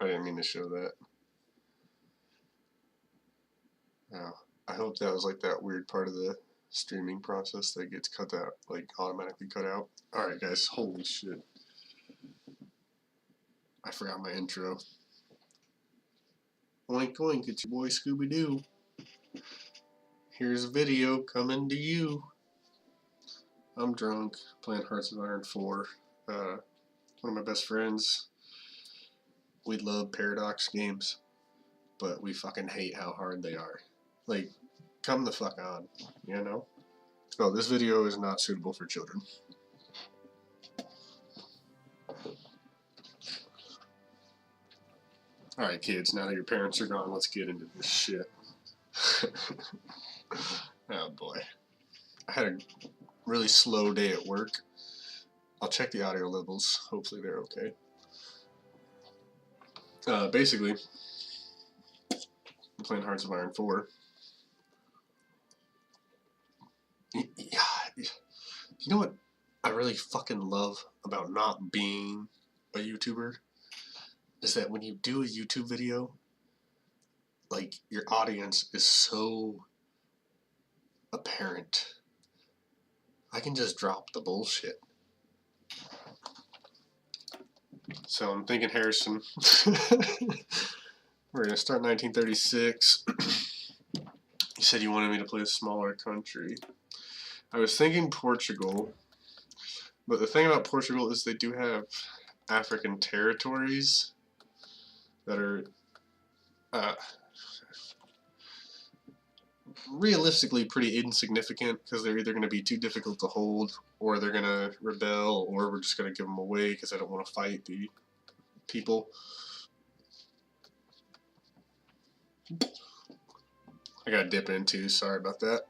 I didn't mean to show that. Oh, I hope that was like that weird part of the streaming process that gets cut out, like automatically cut out. Alright guys, holy shit. I forgot my intro. Oink oink, it's your boy Scooby-Doo. Here's a video coming to you. I'm drunk, playing Hearts of Iron 4. One of my best friends. We love Paradox games, but we fucking hate how hard they are. Like, come the fuck on, you know? No, this video is not suitable for children. Alright kids, now that your parents are gone, let's get into this shit. Oh boy. I had a really slow day at work. I'll check the audio levels, hopefully they're okay. Basically, I'm playing Hearts of Iron 4. You know what I really fucking love about not being a YouTuber? Is that when you do a YouTube video, like, your audience is so apparent. I can just drop the bullshit. So I'm thinking, Harrison, we're gonna start 1936. You said you wanted me to play a smaller country. I was thinking Portugal, but the thing about Portugal is they do have African territories that are realistically pretty insignificant because they're either going to be too difficult to hold, or they're going to rebel, or we're just going to give them away because I don't want to fight the people. I got to dip in too, sorry about that.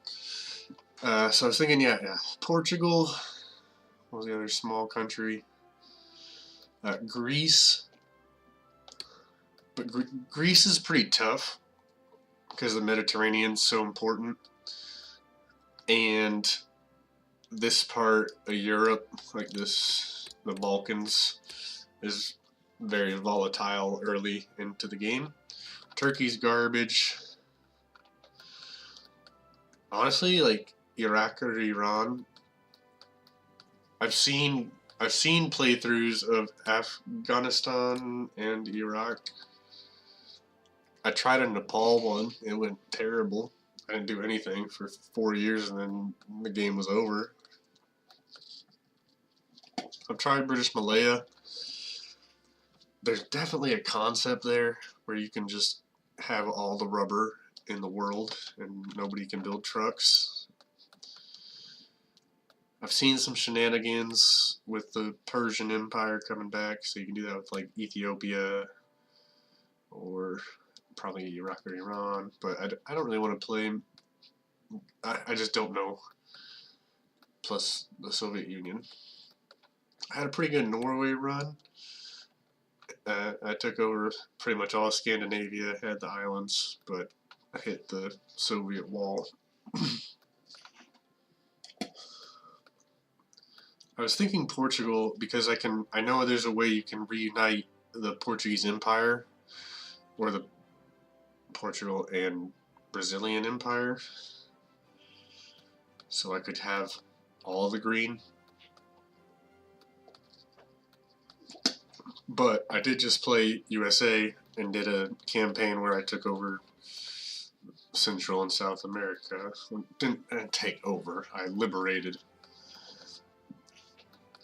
So I was thinking, yeah, Portugal. What was the other small country? Greece. But Greece is pretty tough because the Mediterranean's so important, and this part of Europe, like this, the Balkans, is very volatile early into the game. Turkey's garbage. Honestly, like Iraq or Iran, I've seen playthroughs of Afghanistan and Iraq. I tried a Nepal one. It went terrible. I didn't do anything for 4 years and then the game was over. I've tried British Malaya. There's definitely a concept there where you can just have all the rubber in the world and nobody can build trucks. I've seen some shenanigans with the Persian Empire coming back, so you can do that with like Ethiopia or probably Iraq or Iran, but I don't really want to play. I just don't know. Plus the Soviet Union. I had a pretty good Norway run. I took over pretty much all of Scandinavia, had the islands, but I hit the Soviet wall. I was thinking Portugal because I know there's a way you can reunite the Portuguese Empire, or the Portugal and Brazilian Empire, so I could have all the green. But I did just play USA and did a campaign where I took over Central and South America. Didn't take over, I liberated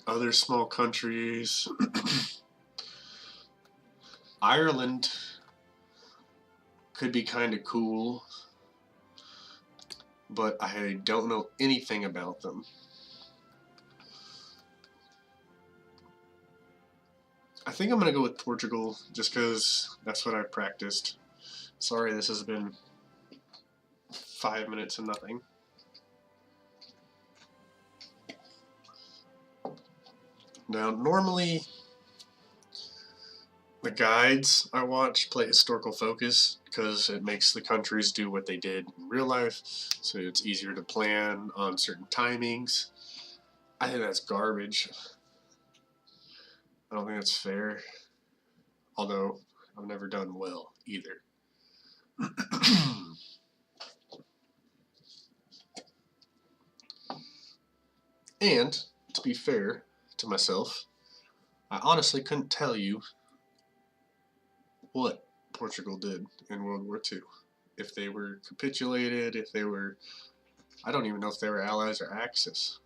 other small countries. Ireland could be kind of cool, but I don't know anything about them. I think I'm going to go with Portugal just because that's what I practiced. Sorry, this has been 5 minutes and nothing. Now, normally the guides I watch play historical focus because it makes the countries do what they did in real life, so it's easier to plan on certain timings. I think that's garbage. I don't think that's fair. Although, I've never done well either. And, to be fair to myself, I honestly couldn't tell you what Portugal did in World War II. If they were capitulated, if they were... I don't even know if they were allies or Axis.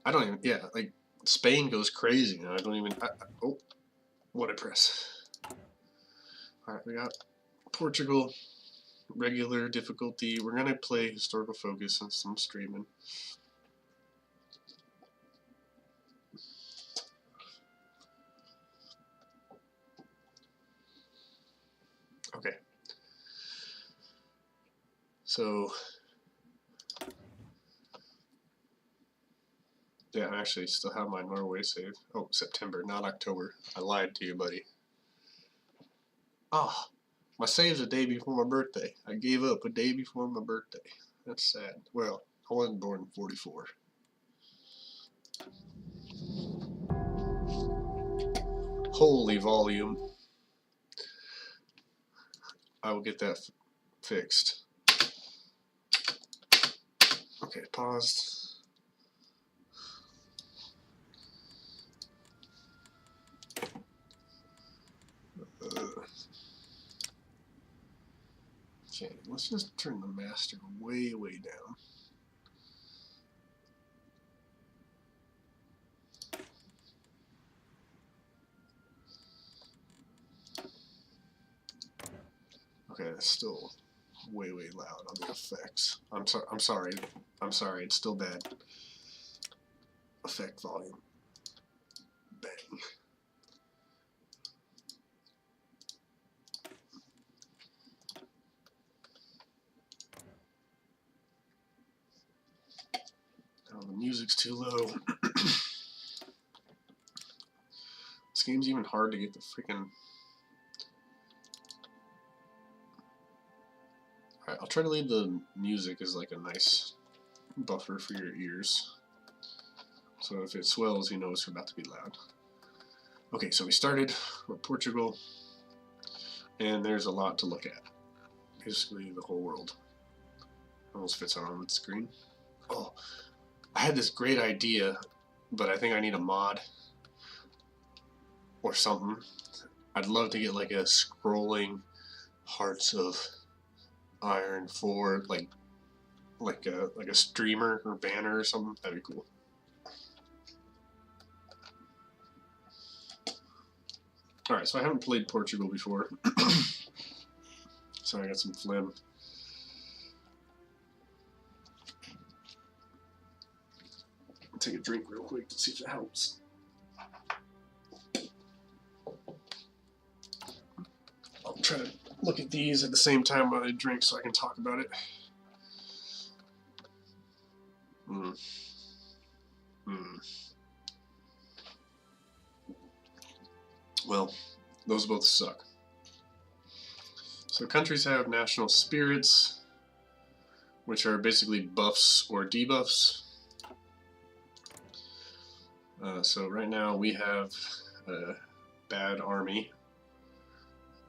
I don't even... Yeah, like, Spain goes crazy, and I don't even... oh, what I press. Alright, we got Portugal, regular difficulty. We're going to play historical focus since I'm streaming. Okay. So, yeah, I actually still have my Norway save. Oh, September, not October. I lied to you, buddy. Oh, my save's a day before my birthday. I gave up a day before my birthday. That's sad. Well, I wasn't born in 44. Holy volume. I will get that fixed. Okay, paused. Okay, let's just turn the master way, way down. Okay, that's still way, way loud on the effects. I'm sorry. It's still bad. Effect volume. Bang. Oh, the music's too low. This game's even hard to get the freaking... Alright, I'll try to leave the music as like a nice buffer for your ears. So if it swells, you know it's about to be loud. Okay, so we started with Portugal, and there's a lot to look at. Basically the whole world. Almost fits on the screen. Oh, I had this great idea, but I think I need a mod or something. I'd love to get like a scrolling Hearts of Iron 4, like a streamer or banner or something. That'd be cool. Alright, so I haven't played Portugal before. So I got some phlegm. I'll take a drink real quick to see if it helps. I'll try to look at these at the same time while I drink so I can talk about it. Well, those both suck. So countries have national spirits, which are basically buffs or debuffs. So right now we have a bad army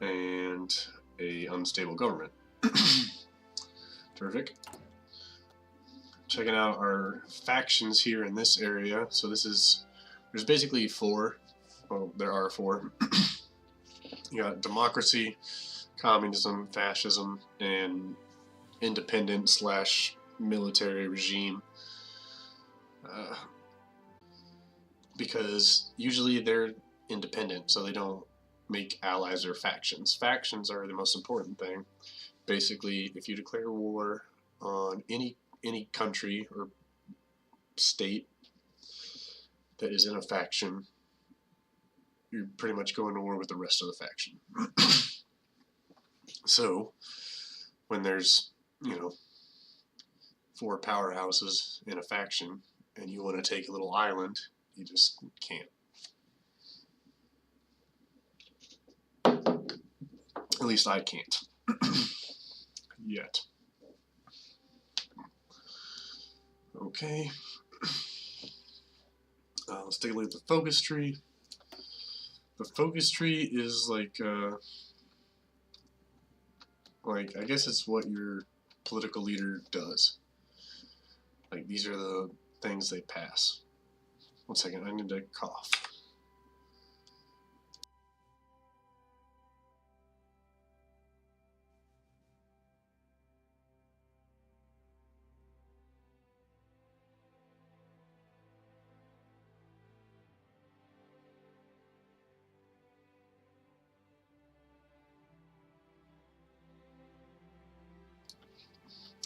and a unstable government. Terrific. Checking out our factions here in this area. So there's basically 4. Well, there are 4. You got democracy, communism, fascism, and independent / military regime. Because usually they're independent, so they don't make allies or factions. Factions are the most important thing. Basically, if you declare war on any country or state that is in a faction, you're pretty much going to war with the rest of the faction. So, when there's, 4 powerhouses in a faction, and you want to take a little island, you just can't. At least I can't. Yet. Okay. Let's take a look at the focus tree. the focus tree is like I guess it's what your political leader does. Like these are the things they pass. 1 second, I need to cough.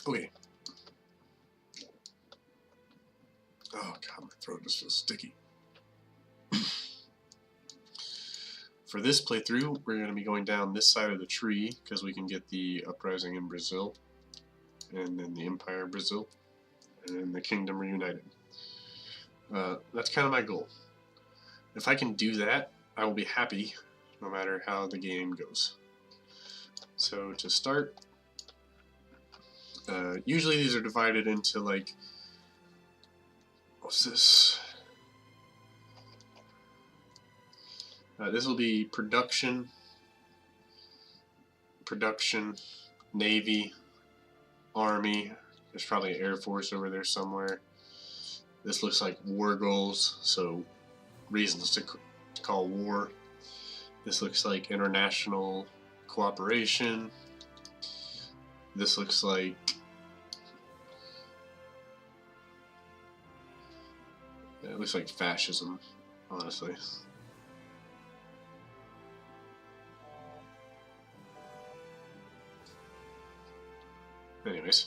Okay. Oh god, my throat just feels sticky. For this playthrough, we're going to be going down this side of the tree because we can get the uprising in Brazil, and then the Empire of Brazil, and then the Kingdom Reunited. That's kind of my goal. If I can do that, I will be happy no matter how the game goes. So to start, usually these are divided into like, what's this? This will be production, Navy, Army. There's probably an Air Force over there somewhere. This looks like war goals, so reasons to call war. This looks like international cooperation. This looks like it looks like fascism, honestly. Anyways,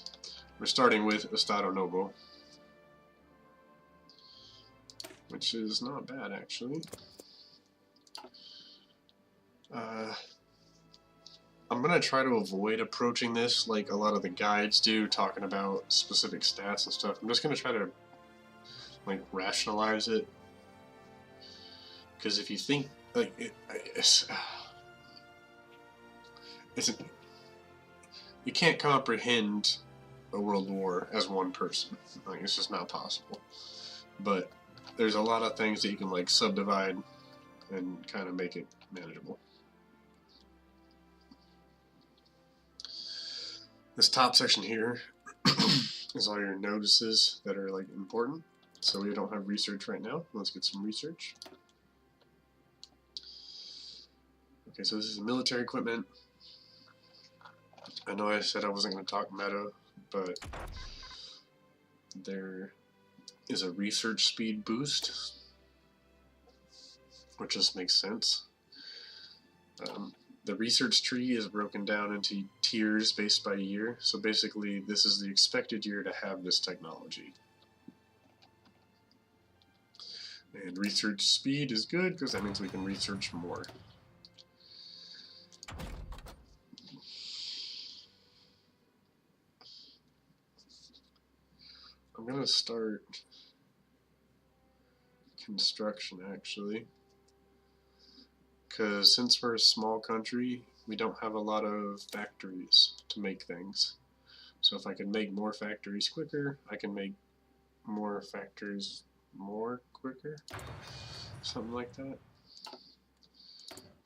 we're starting with Estado Novo, which is not bad actually. I'm gonna try to avoid approaching this like a lot of the guides do, talking about specific stats and stuff. I'm just gonna try to like rationalize it, because if you think like you can't comprehend a world war as one person. Like it's just not possible. But there's a lot of things that you can like subdivide and kind of make it manageable. This top section here is all your notices that are like important. So we don't have research right now. Let's get some research. Okay, so this is military equipment. I know I said I wasn't going to talk meta, but there is a research speed boost, which just makes sense. The research tree is broken down into tiers based by year, so basically this is the expected year to have this technology. And research speed is good because that means we can research more. I'm going to start construction actually, because since we're a small country, we don't have a lot of factories to make things. So if I can make more factories quicker, I can make more factories more quicker, something like that.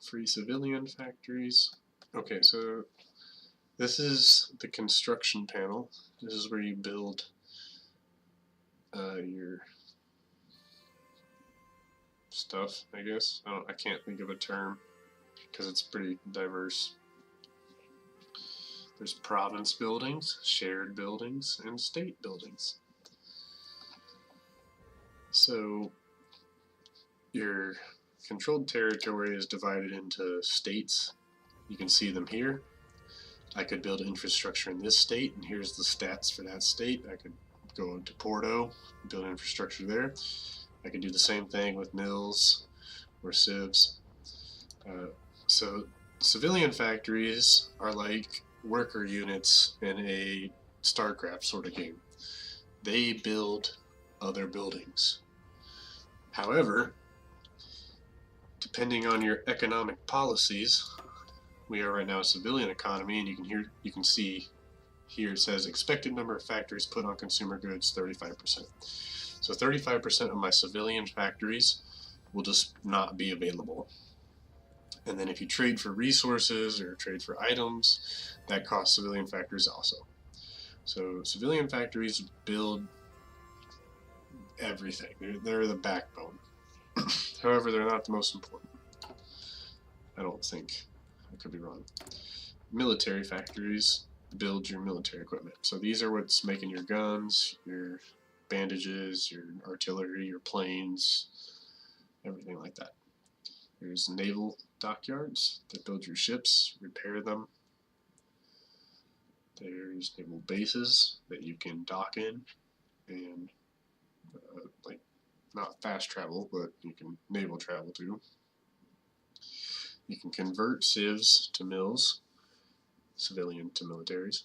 Free civilian factories. Okay, so this is the construction panel. This is where you build your stuff, I guess. I can't think of a term because it's pretty diverse. There's province buildings, shared buildings, and state buildings. So your controlled territory is divided into states. You can see them here. I could build infrastructure in this state, and here's the stats for that state. I could go into Porto, build infrastructure there. I could do the same thing with mills or civs. So civilian factories are like worker units in a StarCraft sort of game. They build other buildings. However, depending on your economic policies, we are right now a civilian economy, and you can see here it says expected number of factories put on consumer goods 35%. So 35% of my civilian factories will just not be available. And then if you trade for resources or trade for items, that costs civilian factories also. So civilian factories build everything. They're the backbone. However, they're not the most important. I don't think. I could be wrong. Military factories build your military equipment. So these are what's making your guns, your bandages, your artillery, your planes, everything like that. There's naval dockyards that build your ships, repair them. There's naval bases that you can dock in and like not fast travel, but you can naval travel to. You can convert civs to mills, civilian to militaries,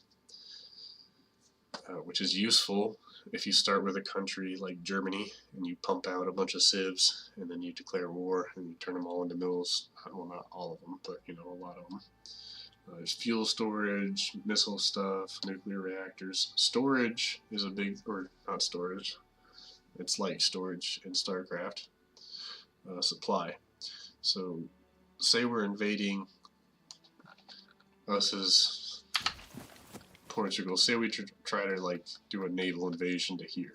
which is useful if you start with a country like Germany and you pump out a bunch of civs and then you declare war and you turn them all into mills. Well, not all of them, but a lot of them. There's fuel storage, missile stuff, nuclear reactors. Storage is a big, or not storage, it's like storage in StarCraft. Supply. So, say we're invading us as Portugal. Say we try to do a naval invasion to here.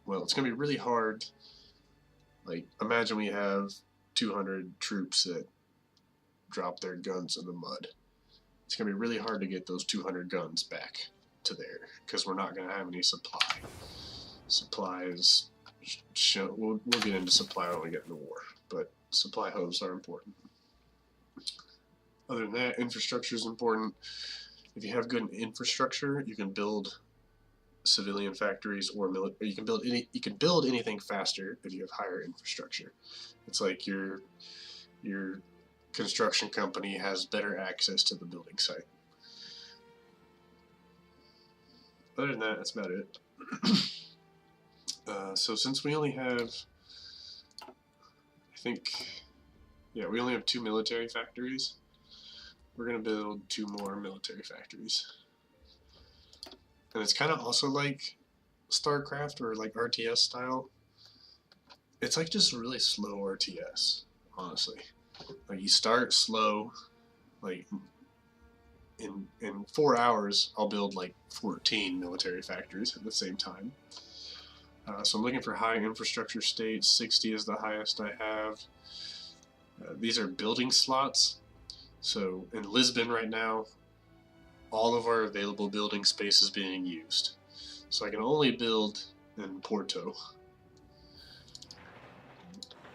Well, it's gonna be really hard. Imagine we have 200 troops that drop their guns in the mud. It's gonna be really hard to get those 200 guns back to there because we're not gonna have any supply. Supplies. We'll get into supply when we get into war, but supply hubs are important. Other than that, infrastructure is important. If you have good infrastructure, you can build civilian factories or you can build anything faster if you have higher infrastructure. It's like your construction company has better access to the building site. Other than that, that's about it. So since we only have, we only have 2 military factories, we're going to build 2 more military factories. And it's kind of also like StarCraft or like RTS style. It's like just really slow RTS, honestly. You start slow, in 4 hours, I'll build 14 military factories at the same time. So I'm looking for high infrastructure states. 60 is the highest I have. These are building slots. So in Lisbon right now, all of our available building space is being used. So I can only build in Porto.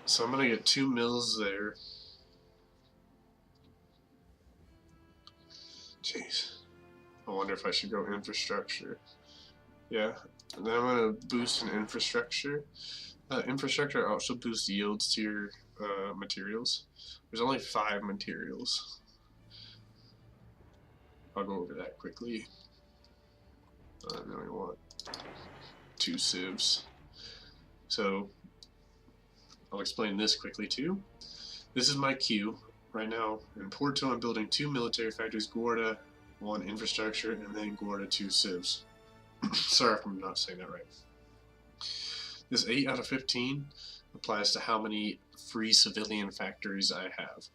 So I'm going to get 2 mills there. Jeez. I wonder if I should go infrastructure. Yeah. And then I'm going to boost in infrastructure. Infrastructure also boosts yields to your materials. There's only 5 materials. I'll go over that quickly. And then we want 2 civs. So I'll explain this quickly too. This is my queue. Right now in Porto I'm building 2 military factories, Guarda 1 infrastructure, and then Guarda 2 civs. Sorry if I'm not saying that right. This 8 out of 15 applies to how many free civilian factories I have.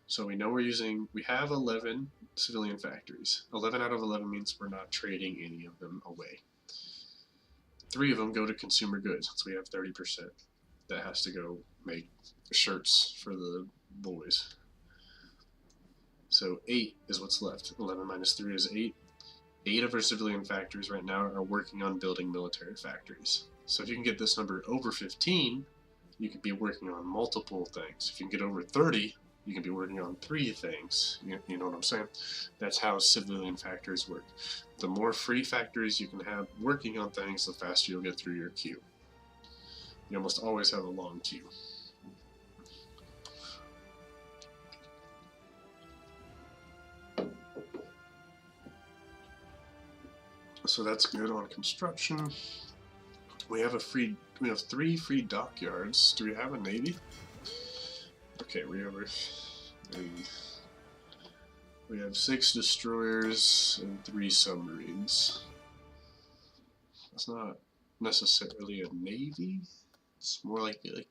So we know we have 11 civilian factories. 11 out of 11 means we're not trading any of them away. 3 of them go to consumer goods, so we have 30%. That has to go make shirts for the boys. So 8 is what's left. 11 minus 3 is 8. 8 of our civilian factories right now are working on building military factories. So if you can get this number over 15, you could be working on multiple things. If you can get over 30, you can be working on 3 things. You know what I'm saying? That's how civilian factories work. The more free factories you can have working on things, the faster you'll get through your queue. You almost always have a long queue. So that's good on construction. We have 3 free dockyards. Do we have a navy? Okay, we have 6 destroyers and 3 submarines. That's not necessarily a navy. It's more like a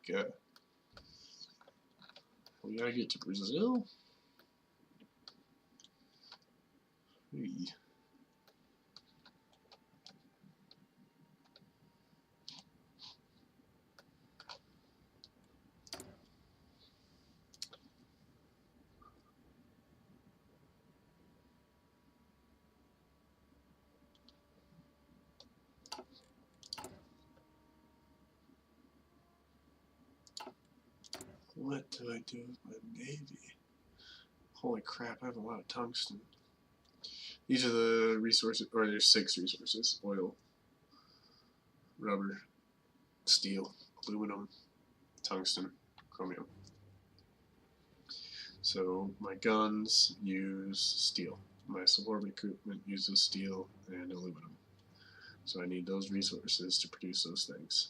We gotta get to Brazil. Hey. What do I do with my Navy? Holy crap, I have a lot of tungsten. These are the resources, or there's 6 resources: oil, rubber, steel, aluminum, tungsten, chromium. So my guns use steel. My subordinate equipment uses steel and aluminum. So I need those resources to produce those things.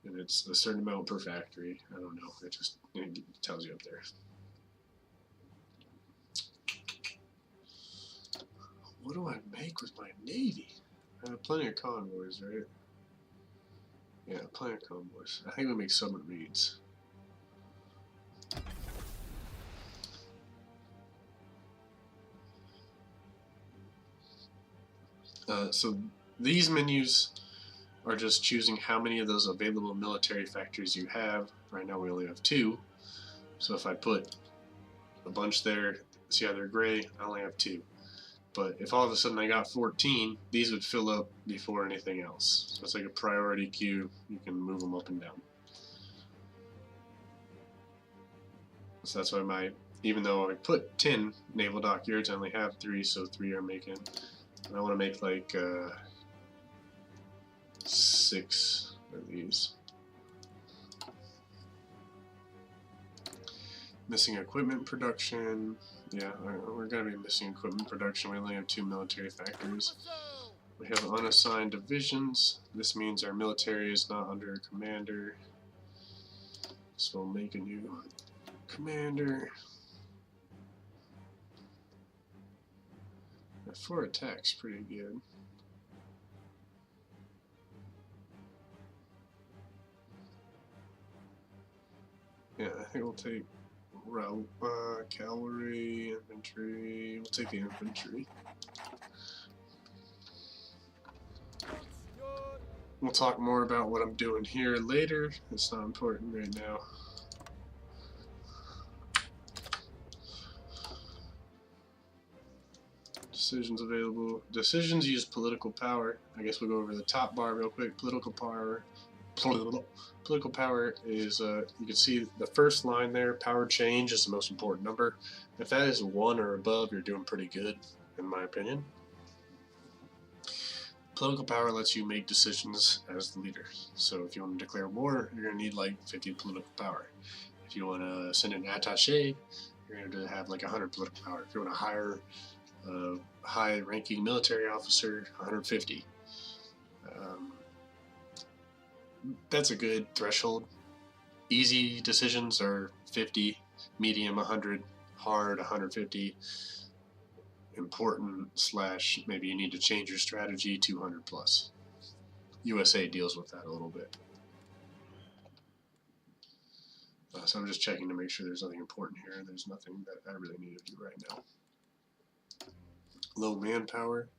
And it's a certain amount per factory. I don't know. It tells you up there. What do I make with my Navy? I have plenty of convoys, right? Yeah, plenty of convoys. I think we make submarines. So these menus are just choosing how many of those available military factories you have. Right now we only have 2. So if I put a bunch there, see how they're gray? I only have 2. But if all of a sudden I got 14, these would fill up before anything else. So it's like a priority queue. You can move them up and down. So that's why even though I put 10 naval dockyards, I only have 3, so 3 are making. And I want to make like 6 of these. Missing equipment production. Yeah, we're going to be missing equipment production. We only have 2 military factories. We have unassigned divisions. This means our military is not under a commander. So we'll make a new commander. 4 attacks, pretty good. Yeah, I think we'll take cavalry, infantry. We'll take the infantry. We'll talk more about what I'm doing here later. It's not important right now. Decisions available. Decisions use political power. I guess we'll go over the top bar real quick. Political power. Political power is, you can see the first line there, power change is the most important number. If that is 1 or above, you're doing pretty good, in my opinion. Political power lets you make decisions as the leader. So if you want to declare war, you're going to need like 50 political power. If you want to send an attaché, you're going to have like 100 political power. If you want to hire a high-ranking military officer, 150. That's a good threshold. Easy decisions are 50, medium 100, hard 150, important / maybe you need to change your strategy 200 plus. USA deals with that a little bit. So I'm just checking to make sure there's nothing important here. There's nothing that I really need to do right now. Low manpower.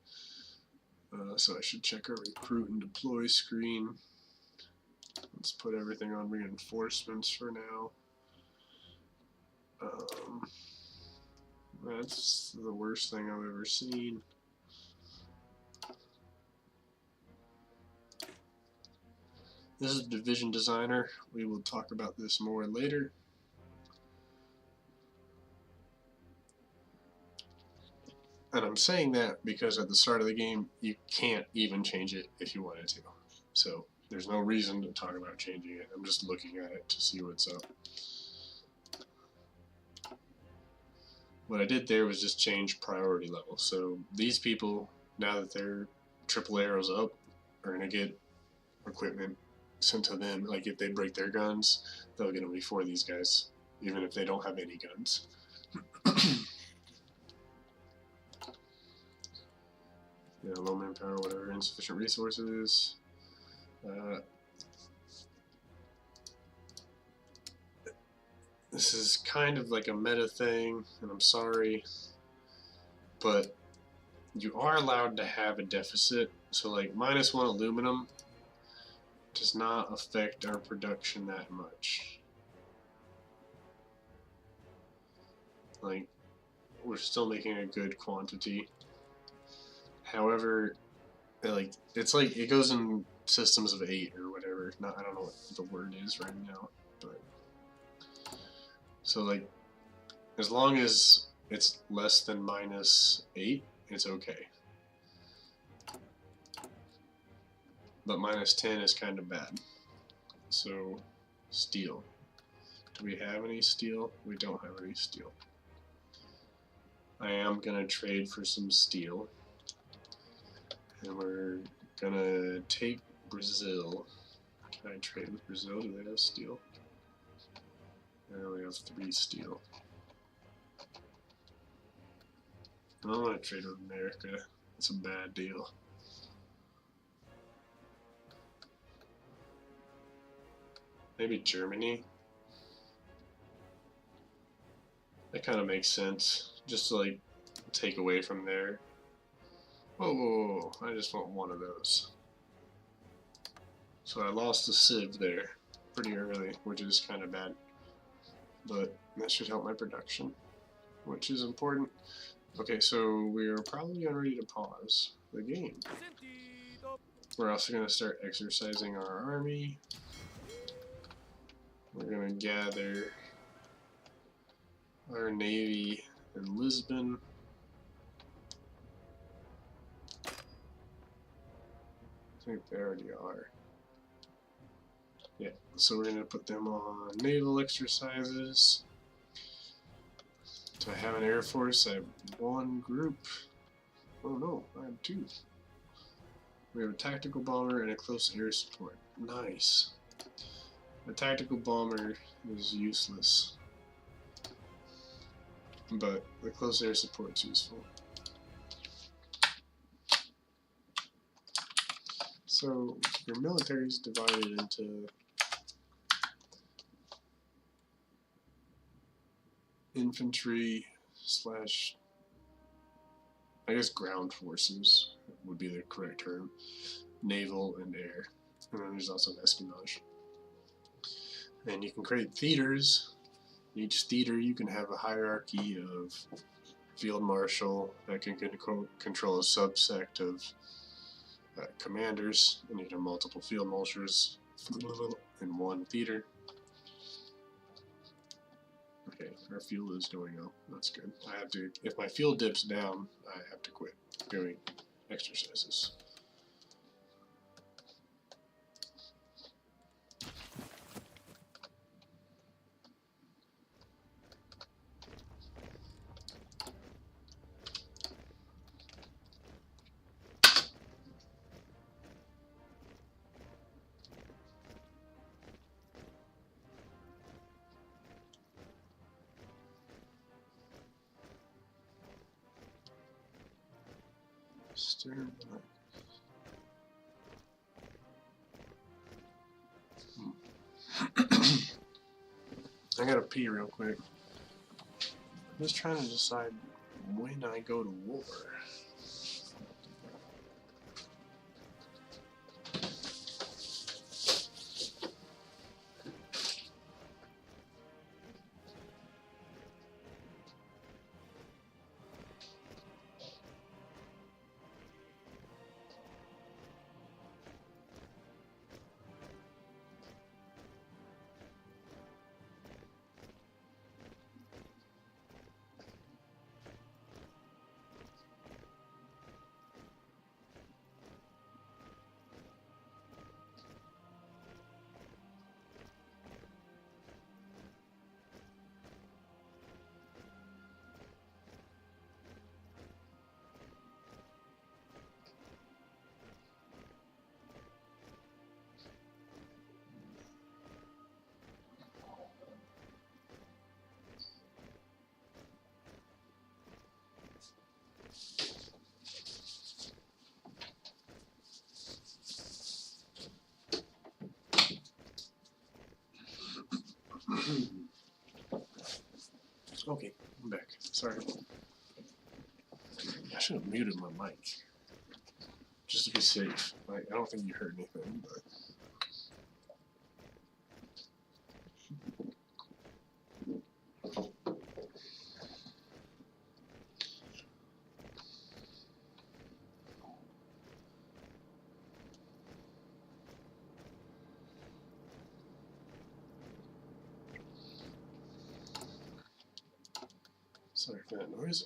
So I should check our recruit and deploy screen. Let's put everything on reinforcements for now. That's the worst thing I've ever seen. This is Division Designer. We will talk about this more later. And I'm saying that because at the start of the game, you can't even change it if you wanted to. So there's no reason to talk about changing it. I'm just looking at it to see what's up. What I did there was just change priority level. So these people, now that they're triple arrows up, are going to get equipment sent to them. Like if they break their guns, they'll get them before these guys, even if they don't have any guns. Yeah, low manpower, whatever, insufficient resources. this is kind of like a meta thing, and I'm sorry, but you are allowed to have a deficit. So like -1 aluminum does not affect our production that much. Like, we're still making a good quantity. However, like it's like it goes in systems of 8 or whatever. Not, I don't know what the word is right now, but so like as long as it's less than -8, it's okay. But -10 is kind of bad. So steel. Do we have any steel? We don't have any steel. I am gonna trade for some steel, and we're gonna take Brazil. Can I trade with Brazil? Do they have steel? I only have 3 steel. I don't want to trade with America. It's a bad deal. Maybe Germany? That kind of makes sense. Just to like take away from there. Whoa, whoa, whoa, I just want one of those. So I lost a sieve there pretty early, which is kind of bad. But that should help my production, which is important. Okay, so we're probably ready to pause the game. We're also going to start exercising our army. We're going to gather our navy in Lisbon. I think they already are. Yeah, so we're going to put them on naval exercises. Do I have an air force? I have 1 group. Oh no, I have 2. We have a tactical bomber and a close air support. Nice. The tactical bomber is useless, but the close air support's useful. So your military is divided into infantry slash, I guess ground forces would be the correct term, naval and air, and then there's also espionage. And you can create theaters. Each theater you can have a hierarchy of field marshal that can control a subsect of commanders, and you can have multiple field marshals in one theater. Okay, our fuel is going up. That's good. I have to, if my fuel dips down, I have to quit doing exercises. I gotta pee real quick. I'm just trying to decide when I go to war. Okay, I'm back. Sorry. I should have muted my mic. Just to be safe. Like, I don't think you heard anything, but... Sorry for that noise.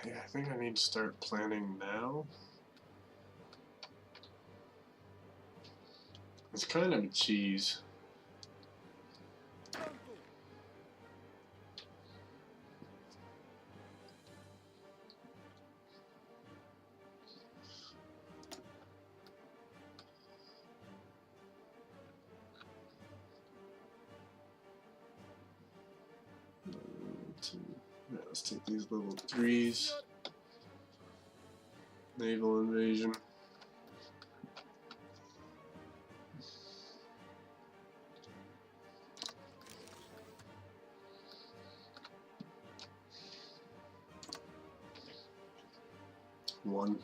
Yeah, I think I need to start planning now. It's kind of a cheese. Yeah, let's take these level 3s. Naval invasion. One.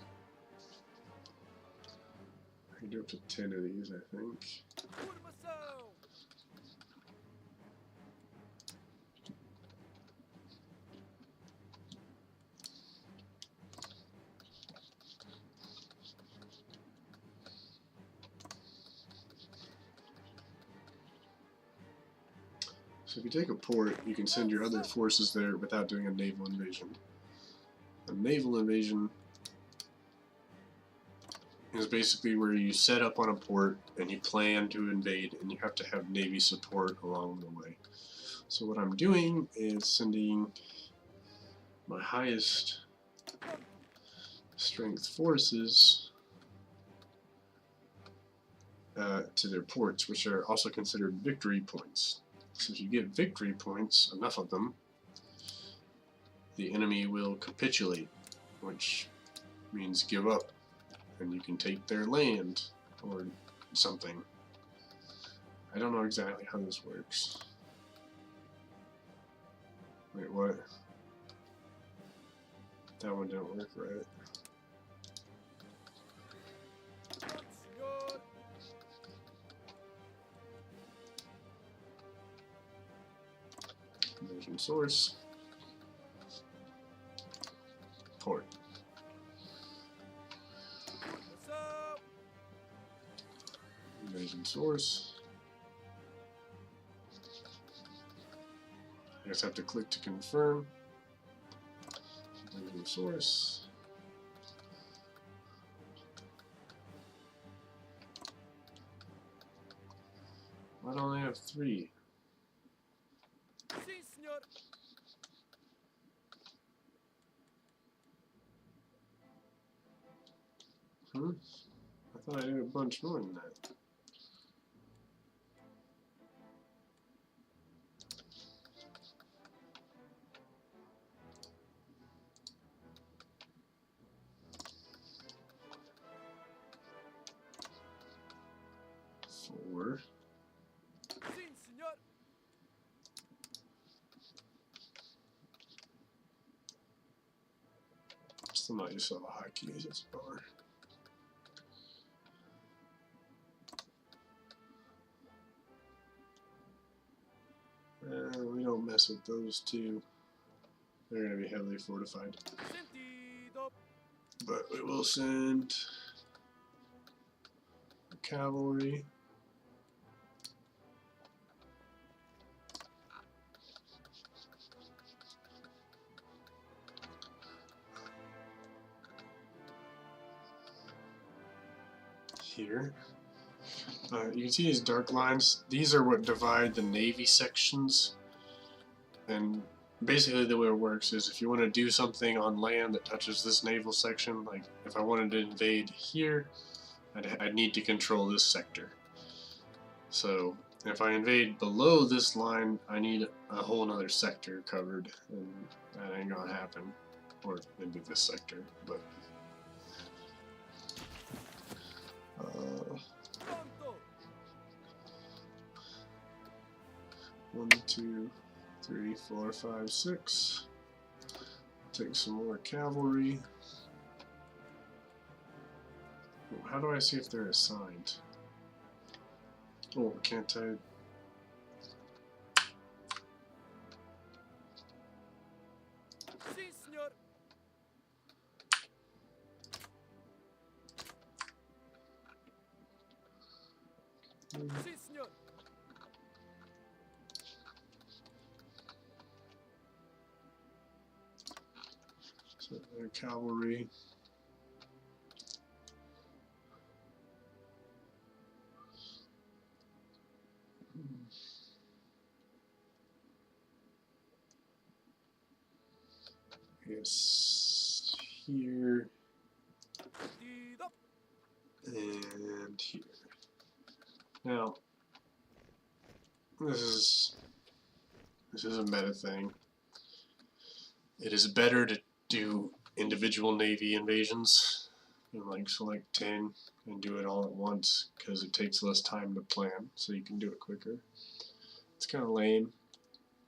I can do up to 10 of these, I think. So if you take a port, you can send your other forces there without doing a naval invasion. A naval invasion is basically where you set up on a port and you plan to invade, and you have to have Navy support along the way. So what I'm doing is sending my highest strength forces to their ports, which are also considered victory points. So if you get victory points, enough of them, the enemy will capitulate, which means give up, and you can take their land or something. I don't know exactly how this works. Wait, what? That one didn't work right. Invasion source. Port. Invasion source. I just have to click to confirm. Invasion source. Why don't I have 3? I thought I did a bunch more than that. Four. Still not used to the high keys, it's a bummer. We don't mess with those two. They're going to be heavily fortified. But we will send cavalry. Here. You can see these dark lines. These are what divide the Navy sections. And basically the way it works is if you want to do something on land that touches this naval section, like if I wanted to invade here, I'd need to control this sector. So if I invade below this line, I need a whole nother sector covered, and that ain't gonna happen. Or maybe this sector, but 1, 2, 3, 4, 5, 6. Take some more cavalry. How do I see if they're assigned? Oh, can't I? So their cavalry. Yes, here and here. Now, this is a meta thing. It is better to do individual navy invasions, like select 10 and do it all at once, because it takes less time to plan, so you can do it quicker. It's kind of lame.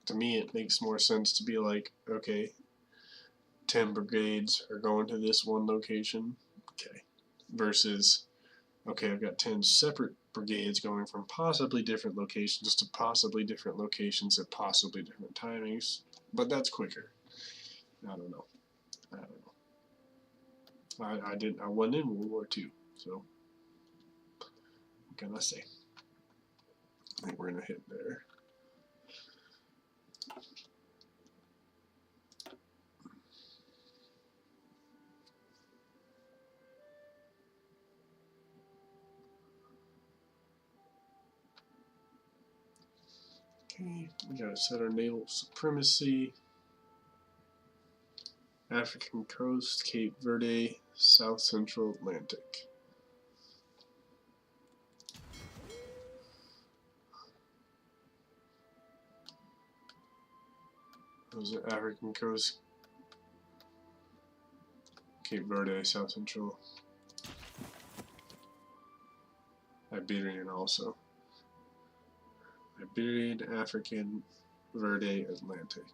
To me, it makes more sense to be like, okay, 10 brigades are going to this one location, okay, versus, okay, I've got 10 separate brigades going from possibly different locations to possibly different locations at possibly different timings, but that's quicker. I don't know. I won in World War II, so what can I say? I think we're gonna hit there. Okay, we gotta set our naval supremacy. African coast, Cape Verde, South Central Atlantic. Was it African coast, Cape Verde, South Central, Iberian also. Iberian, African, Verde, Atlantic.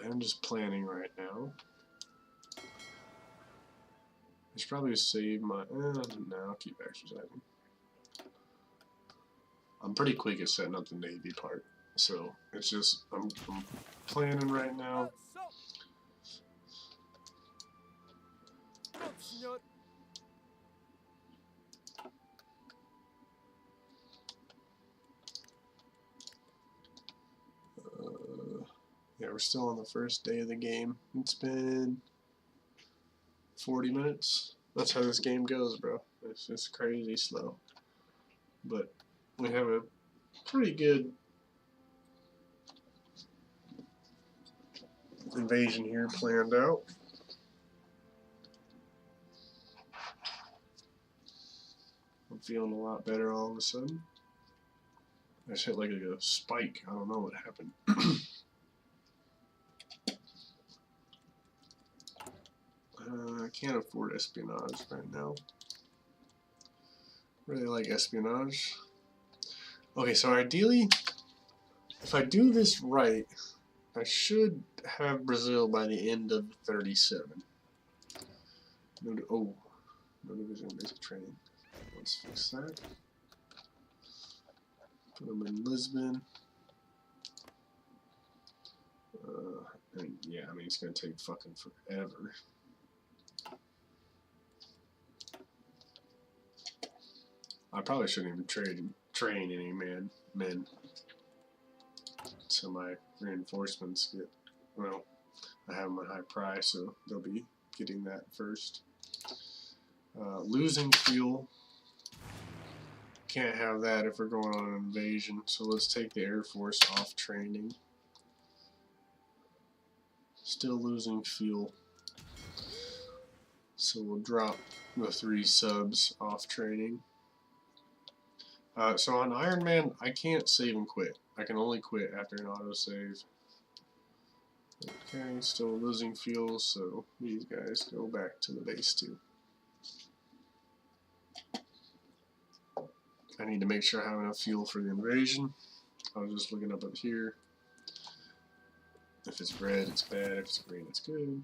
I'm just planning right now. I should probably save my. No, I'll keep exercising. I'm pretty quick at setting up the Navy part, so it's just I'm planning right now. Yeah, we're still on the first day of the game. It's been 40 minutes. That's how this game goes, bro. It's just crazy slow. But we have a pretty good invasion here planned out. I'm feeling a lot better all of a sudden. I just hit like a spike. I don't know what happened. I can't afford espionage right now. Really like espionage. Okay, so ideally, if I do this right, I should have Brazil by the end of 37. No division basic training. Let's fix that. Put them in Lisbon. And yeah, I mean, it's going to take fucking forever. I probably shouldn't even train any men. So my reinforcements get, well, I have them at high price, so they'll be getting that first. Losing fuel. Can't have that if we're going on an invasion, so let's take the Air Force off training. Still losing fuel. So we'll drop the 3 subs off training. So on Iron Man, I can't save and quit. I can only quit after an autosave. Okay, still losing fuel, so these guys go back to the base too. I need to make sure I have enough fuel for the invasion. I was just looking up here. If it's red, it's bad. If it's green, it's good.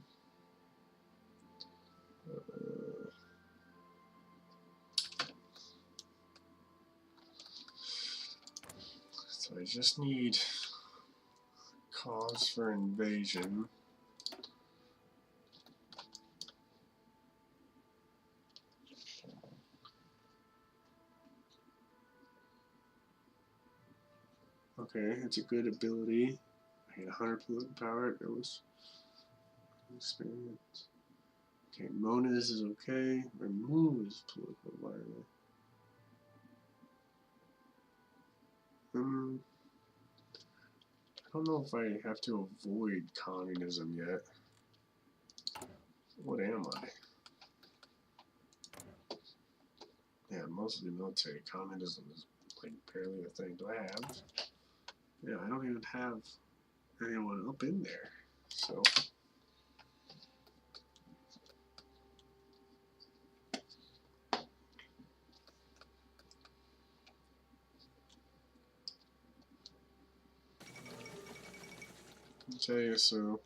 So I just need cause for invasion. Okay, it's a good ability. I get 100 political power. It goes. Experiments. Okay, Mona's is okay. Remove his political environment. I don't know if I have to avoid communism yet. What am I? Yeah, mostly military. Communism is like barely a thing. Do I have? Yeah, I don't even have anyone up in there. So. Okay, so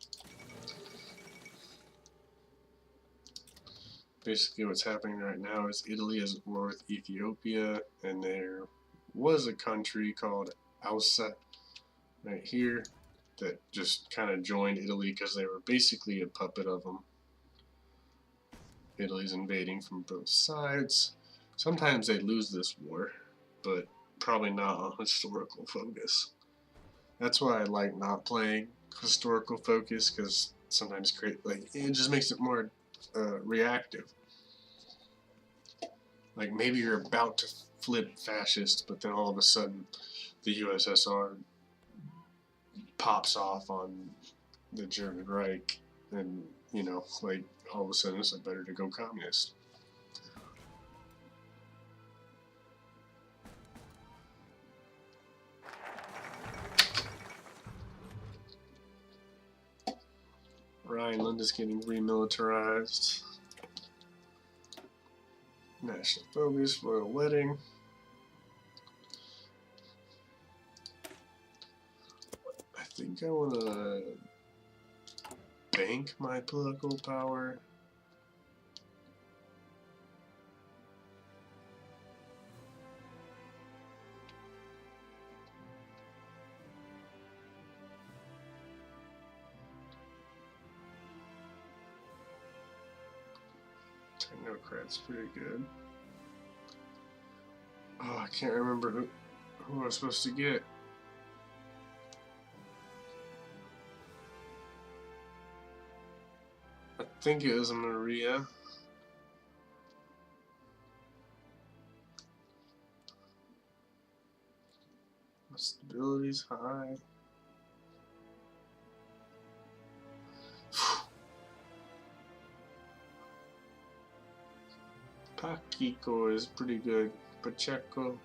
basically what's happening right now is Italy is at war with Ethiopia, and there was a country called Ausa right here that just kind of joined Italy because they were basically a puppet of them. Italy's invading from both sides. Sometimes they lose this war, but probably not on historical focus. That's why I like not playing historical focus, because sometimes it just makes it more reactive. Like maybe you're about to flip fascist, but then all of a sudden the USSR pops off on the German Reich, and you know, like all of a sudden it's like better to go communist. Rhineland is getting remilitarized. National focus, royal wedding. I think I want to bank my political power. Technocrat's pretty good. Oh, I can't remember who I was supposed to get. I think it was Maria. Stability's high. Paquico is pretty good. Pacheco.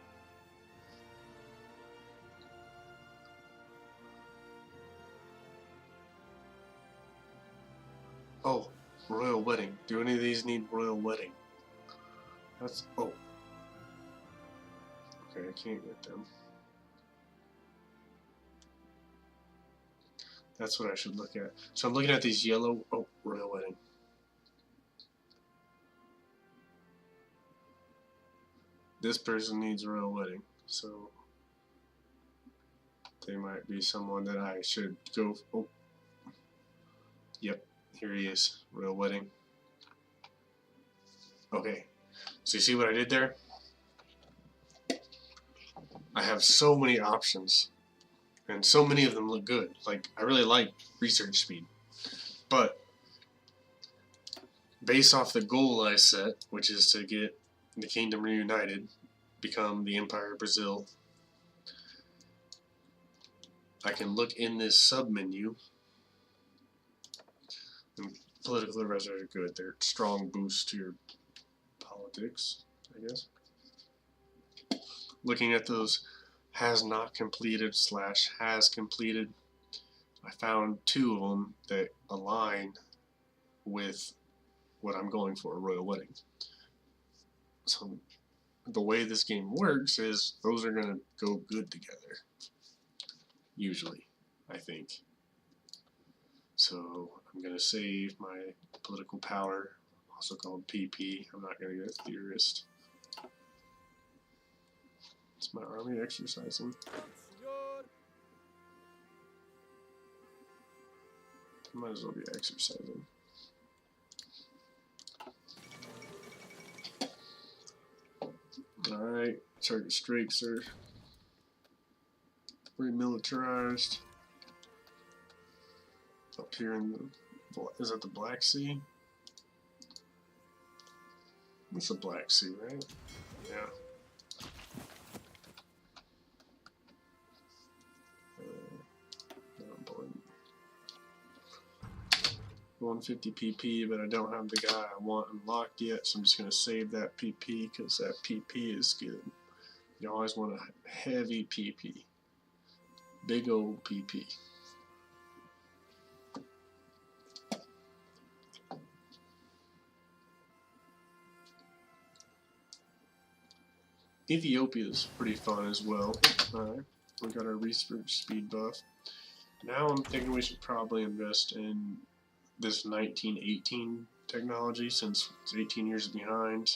Oh, royal wedding. Do any of these need royal wedding? That's oh. Okay, I can't get them. That's what I should look at. So I'm looking at these yellow. Oh, royal wedding. This person needs royal wedding, so they might be someone that I should go. Oh, yep, here he is, royal wedding. Okay, so you see what I did there? I have so many options, and so many of them look good. Like, I really like research speed, but based off the goal I set, which is to get the kingdom reunited, become the Empire of Brazil, I can look in this sub-menu, and political advisors are good. They're strong boost to your politics, I guess. Looking at those has not completed / has completed, I found 2 of them that align with what I'm going for, a royal wedding. So the way this game works is those are going to go good together, usually, I think. So I'm going to save my political power, also called PP. I'm not going to get a theorist. It's my army exercising. Might as well be exercising. Alright, target strakes are remilitarized. Up here in the, is that the Black Sea? It's the Black Sea, right? Yeah. 150 PP, but I don't have the guy I want unlocked yet, so I'm just going to save that PP because that PP is good. You always want a heavy PP. Big old PP. Ethiopia is pretty fun as well. Alright, we got our research speed buff. Now I'm thinking we should probably invest in this 1918 technology since it's 18 years behind.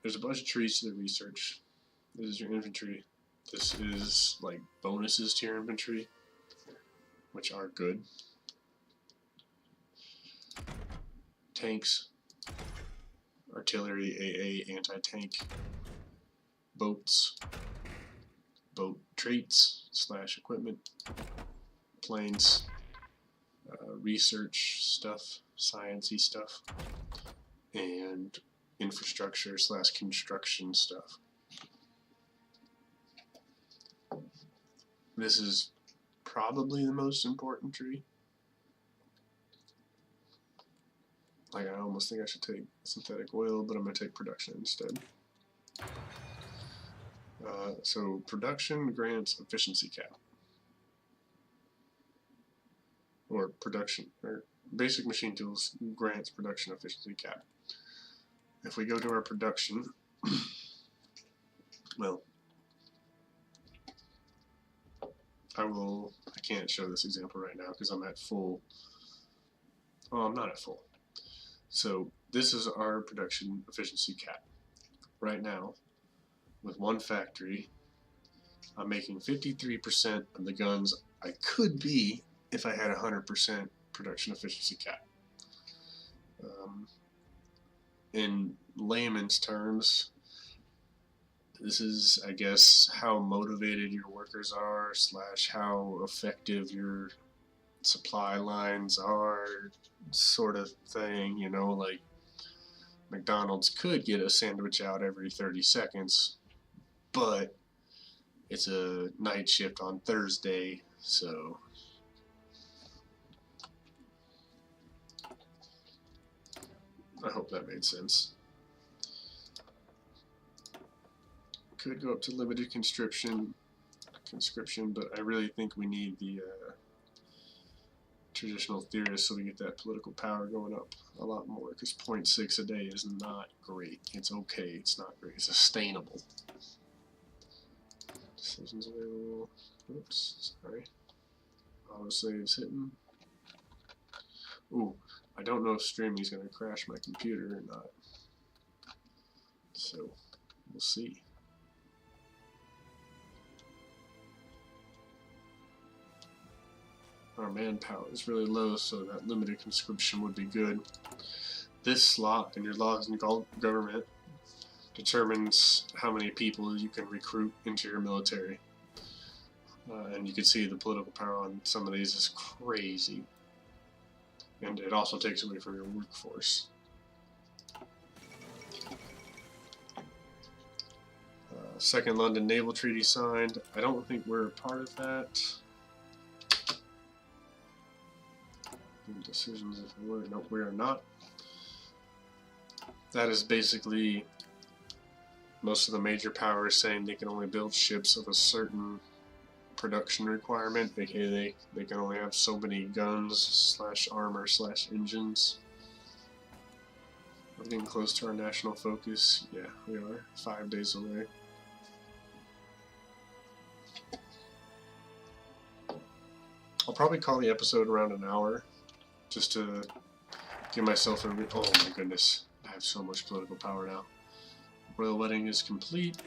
There's a bunch of trees to the research. This is your infantry. This is like bonuses to your infantry, which are good. Tanks, artillery, AA, anti-tank, boats, boat traits / equipment, planes, research stuff, sciencey stuff, and infrastructure / construction stuff. This is probably the most important tree. Like, I almost think I should take synthetic oil, but I'm going to take production instead. So production grants efficiency cap. Or basic machine tools grants production efficiency cap. If we go to our production, well, I can't show this example right now because I'm at full. Oh, I'm not at full. So this is our production efficiency cap. Right now, with one factory, I'm making 53% of the guns I could be if I had 100% production efficiency cap. In layman's terms, this is, I guess, how motivated your workers are / how effective your supply lines are, sort of thing, you know, like McDonald's could get a sandwich out every 30 seconds, but it's a night shift on Thursday, so I hope that made sense. Could go up to limited conscription, but I really think we need the traditional theorists so we get that political power going up a lot more, because 0.6 a day is not great. It's okay, it's not great, it's sustainable. Decisions available. Oops, sorry. Autosave's hitting. Ooh, I don't know if streaming is going to crash my computer or not. So, we'll see. Our manpower is really low, so that limited conscription would be good. This slot in your laws and government determines how many people you can recruit into your military. And you can see the political power on some of these is crazy. and it also takes away from your workforce. Second London Naval Treaty signed. I don't think we're a part of that. Decisions if we're no, we are not. That is basically most of the major powers saying they can only build ships of a certain production requirement, aka they can only have so many guns / armor / engines. We're getting close to our national focus. Yeah, we are 5 days away. I'll probably call the episode around an hour, just to give myself a oh my goodness, I have so much political power now. Royal wedding is complete.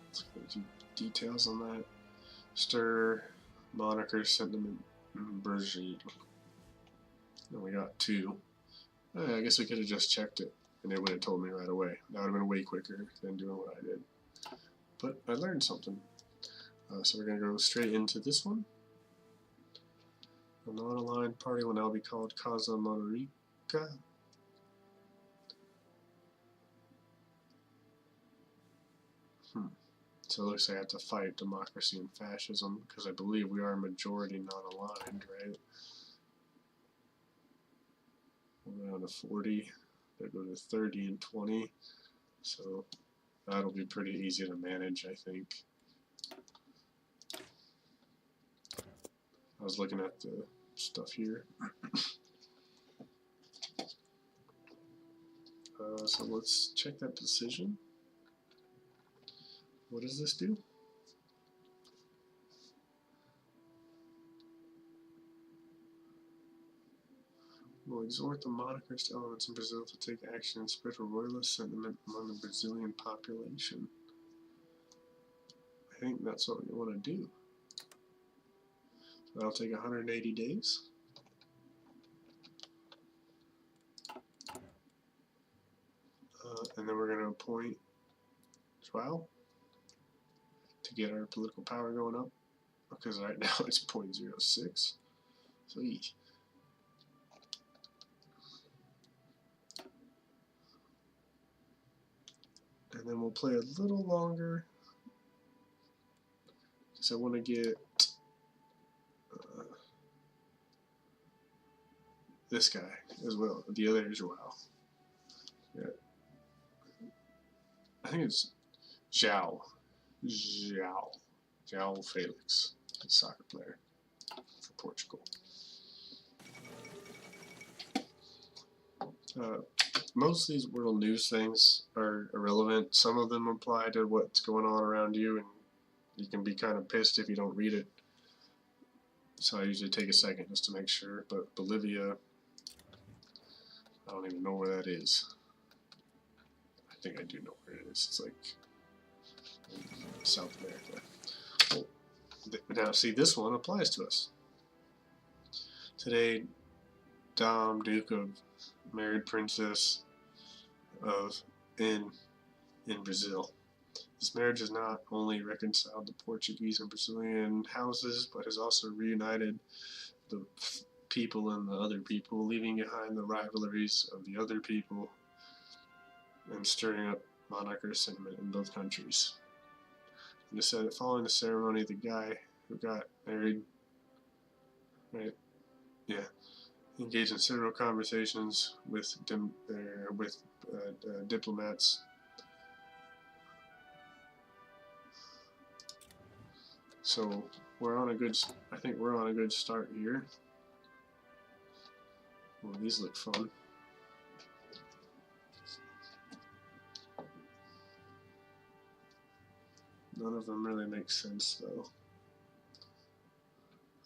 Let's go to details on that. Stir, moniker, sentiment, Berger. And we got 2. I guess we could have just checked it, and it would have told me right away. That would have been way quicker than doing what I did. But I learned something. So we're going to go straight into this one. The non-aligned party will now be called Casa Monarica. So it looks like I have to fight democracy and fascism, because I believe we are majority non-aligned, right? We're down to 40. They go to 30 and 20. So that'll be pretty easy to manage, I think. I was looking at the stuff here. So let's check that decision. What does this do? Will exhort the monarchist elements in Brazil to take action and spread a royalist sentiment among the Brazilian population. I think that's what we want to do. That'll take 180 days. And then we're going to appoint Joao to get our political power going up, because right now it's 0.06. So easy. And then we'll play a little longer, because I want to get this guy as well. The other is Joao. Yeah. I think it's Joao Felix, the soccer player for Portugal. Most of these world news things are irrelevant. Some of them apply to what's going on around you, and you can be kind of pissed if you don't read it. So I usually take a second just to make sure. But Bolivia, I don't even know where that is. I think I do know where it is. It's like in South America. Oh, now see, this one applies to us. Today, Dom, Duke of married princess of in Brazil. This marriage has not only reconciled the Portuguese and Brazilian houses, but has also reunited the people and the other people, leaving behind the rivalries of the other people and stirring up monarchist sentiment in both countries. And it said that following the ceremony, the guy who got married, right, yeah, engaged in several conversations with diplomats. So we're on a good. I think we're on a good start here. Well, these look fun. None of them really make sense, though.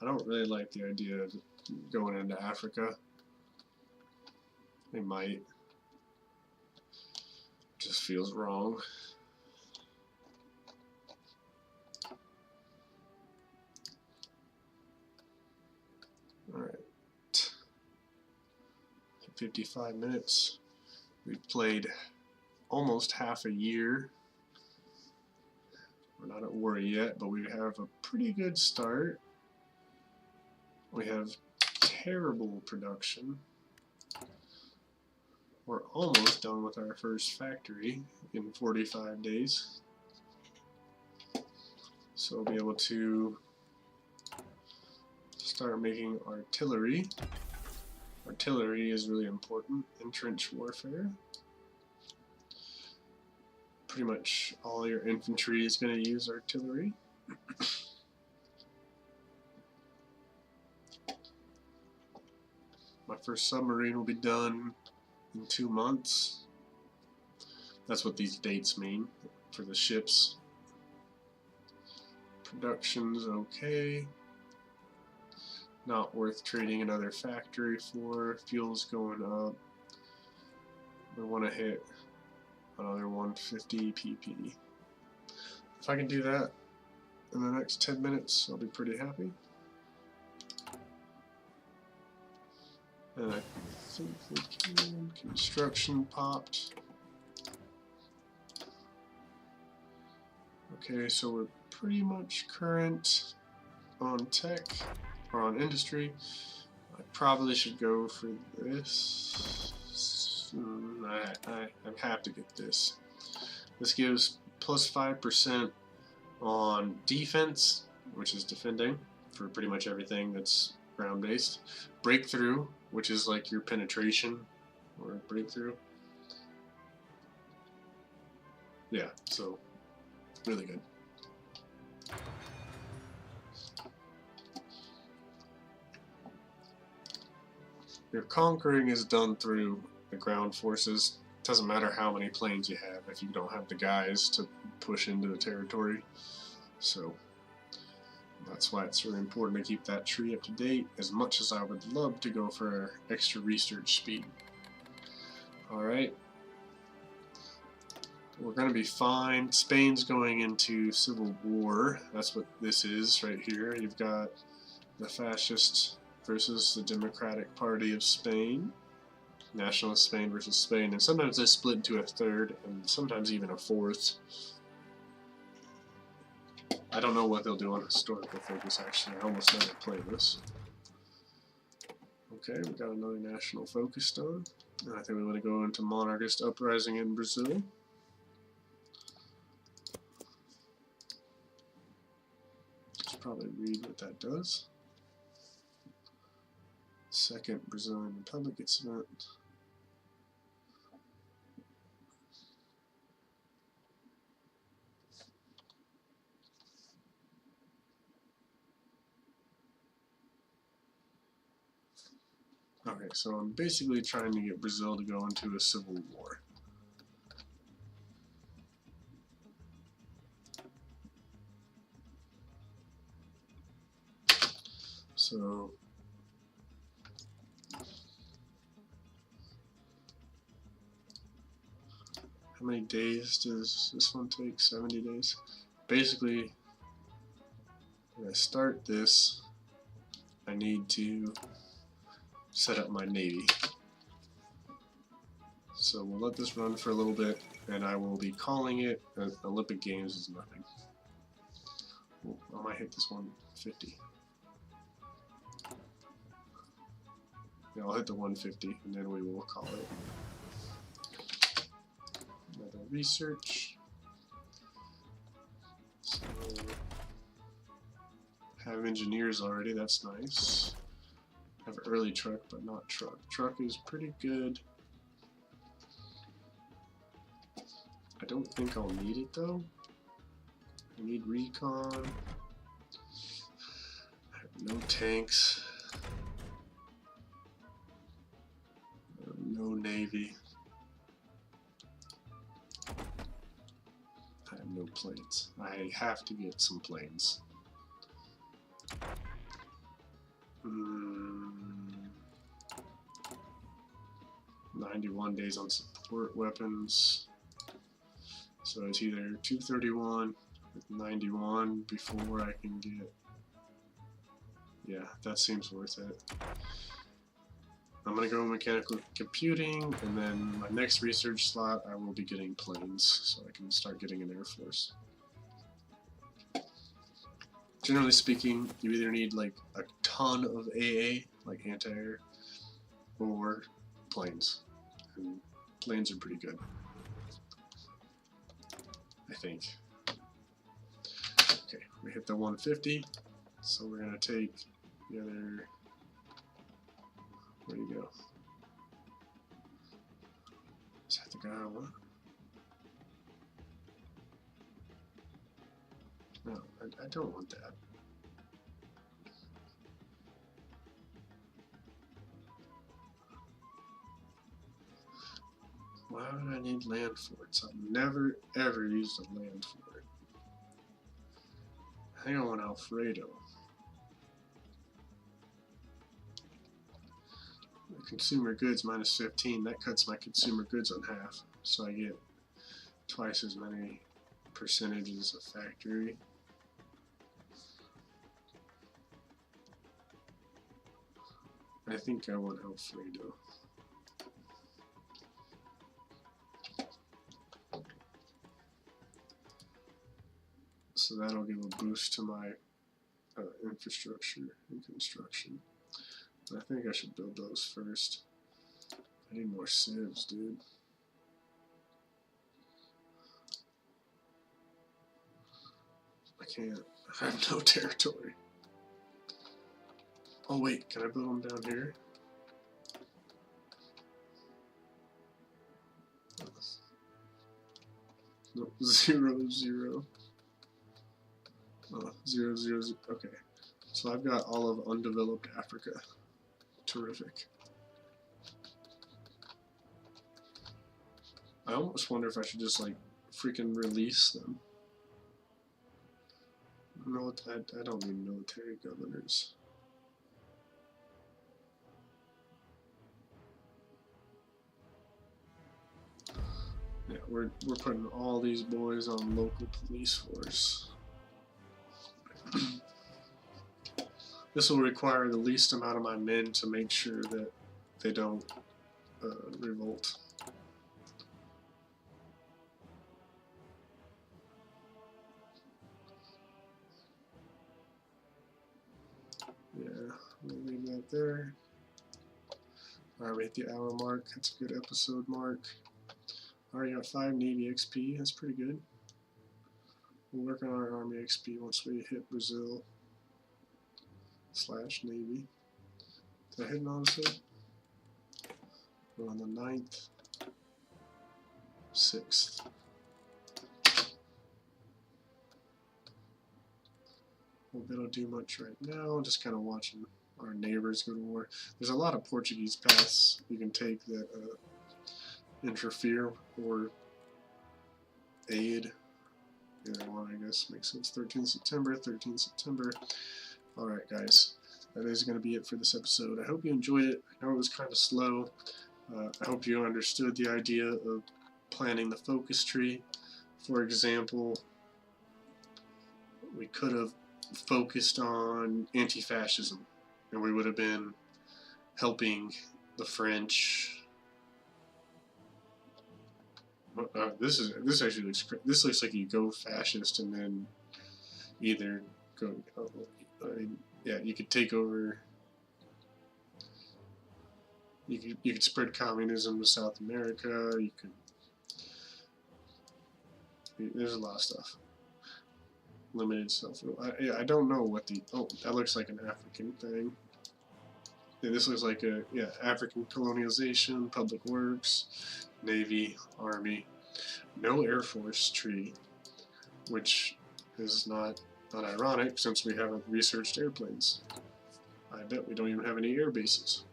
I don't really like the idea of going into Africa. They might. It just feels wrong. Alright. 55 minutes. We've played almost half a year. We're not at war yet, but we have a pretty good start. We have terrible production. We're almost done with our first factory in 45 days. So we'll be able to start making artillery. Artillery is really important in trench warfare. Pretty much all your infantry is going to use artillery. My first submarine will be done in 2 months. That's what these dates mean for the ships. Production's okay. Not worth trading another factory for. Fuel's going up. We want to hit another 150 pp. If I can do that in the next 10 minutes, I'll be pretty happy. And I think we can. Construction popped. Okay, so we're pretty much current on tech or on industry. I probably should go for this. I have to get this. This gives plus 5% on defense, which is defending for pretty much everything that's ground based. Breakthrough, which is like your penetration or breakthrough. Yeah, so really good. Your conquering is done through the ground forces. Doesn't matter how many planes you have if you don't have the guys to push into the territory. So that's why it's really important to keep that tree up to date, as much as I would love to go for extra research speed. Alright. We're going to be fine. Spain's going into civil war. That's what this is right here. You've got the fascist versus the Democratic Party of Spain. Nationalist Spain versus Spain. And sometimes they split into a third and sometimes even a fourth. I don't know what they'll do on historical focus, actually. I almost never play this. Okay, we got another national focus done. And I think we want to go into monarchist uprising in Brazil. Let's probably read what that does. Second Brazilian Republic gets event. Okay, so I'm basically trying to get Brazil to go into a civil war. So how many days does this one take? 70 days? Basically, when I start this, I need to set up my navy. So we'll let this run for a little bit, and I will be calling it Olympic Games is nothing. Ooh, I might hit this 150. Yeah, I'll hit the 150, and then we will call it. Another research. So, have engineers already, that's nice. Have early truck, but not truck. Truck is pretty good. I don't think I'll need it though. I need recon. I have no tanks. No navy. I have no planes. I have to get some planes. 91 days on support weapons. So it's either 231 with 91 before I can get. Yeah, that seems worth it. I'm gonna go mechanical computing, and then my next research slot I will be getting planes, so I can start getting an Air Force. Generally speaking, you either need like a ton of AA, like anti-air, or planes. And Planes are pretty good, I think. Okay, we hit the 150, so we're gonna take the other. Where you go? Is that the guy I want? No, I don't want that. Why would I need land forts? I've never ever used a land fort. I think I want Alfredo. Consumer goods minus 15, that cuts my consumer goods on half, so I get twice as many percentages of factory. I think I want Alfredo. So that'll give a boost to my infrastructure and construction. I think I should build those first. I need more civs, dude. I can't. I have no territory. Oh wait, can I build them down here? No, 0, 0. Oh, 0, 0, 0. Okay. So I've got all of undeveloped Africa. Terrific. I almost wonder if I should just like freaking release them. No, I don't need military governors. Yeah, we're putting all these boys on local police force. This will require the least amount of my men to make sure that they don't revolt. Yeah, we'll leave that there. Alright, we hit the hour mark. That's a good episode mark. Already got 5 Navy XP. That's pretty good. We'll work on our Army XP once we hit Brazil / Navy. Did I hit an episode? We're on the 9th, 6th. Won't be able to do much right now. Just kind of watching our neighbors go to war. There's a lot of Portuguese paths you can take that interfere or aid. Either one, I guess, makes sense. 13th September, 13th September. Alright, guys. That is going to be it for this episode. I hope you enjoyed it. I know it was kind of slow. I hope you understood the idea of planning the focus tree. For example, we could have focused on anti-fascism, and we would have been helping the French. This actually looks great. This looks like you go fascist and then either go. Yeah, you could take over. You could spread communism to South America. You could. There's a lot of stuff. Limited self-rule. I don't know what the. Oh, that looks like an African thing. Yeah, this looks like a African colonialization, public works, Navy, Army, no Air Force tree, which is not ironic since we haven't researched airplanes. I bet we don't even have any air bases.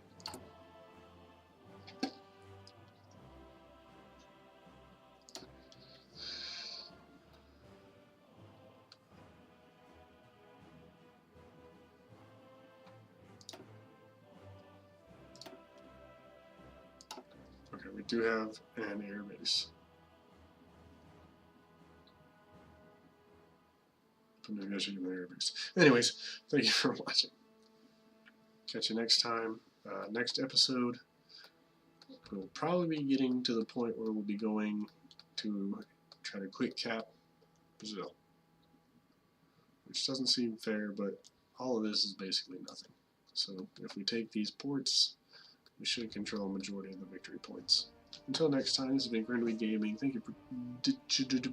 Okay, we do have an air base. Maybe I should give an air base. Anyways, thank you for watching. Catch you next time. Next episode, we'll probably be getting to the point where we'll be going to try to quick cap Brazil. Which doesn't seem fair, but all of this is basically nothing. So if we take these ports, we should control a majority of the victory points. Until next time, this has been Grindway Gaming. Thank you for